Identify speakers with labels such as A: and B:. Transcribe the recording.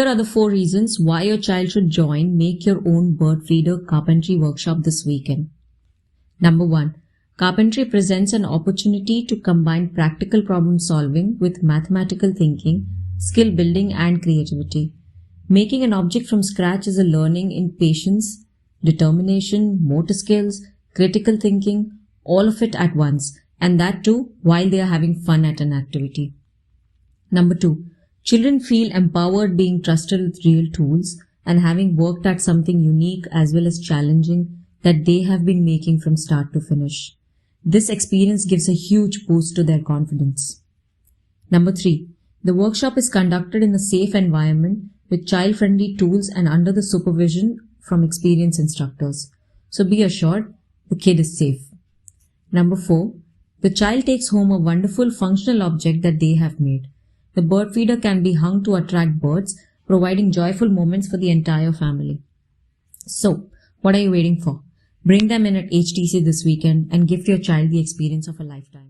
A: Here are the 4 reasons why your child should join Make Your Own Bird Feeder Carpentry workshop this weekend. Number 1. Carpentry presents an opportunity to combine practical problem solving with mathematical thinking, skill building and creativity. Making an object from scratch is a learning in patience, determination, motor skills, critical thinking, all of it at once, and that too while they are having fun at an activity. Number 2. Children feel empowered being trusted with real tools and having worked at something unique as well as challenging that they have been making from start to finish. This experience gives a huge boost to their confidence. Number 3. The workshop is conducted in a safe environment with child-friendly tools and under the supervision from experienced instructors. So be assured the kid is safe. Number 4. The child takes home a wonderful functional object that they have made. The bird feeder can be hung to attract birds, providing joyful moments for the entire family. So, what are you waiting for? Bring them in at HTC this weekend and gift your child the experience of a lifetime.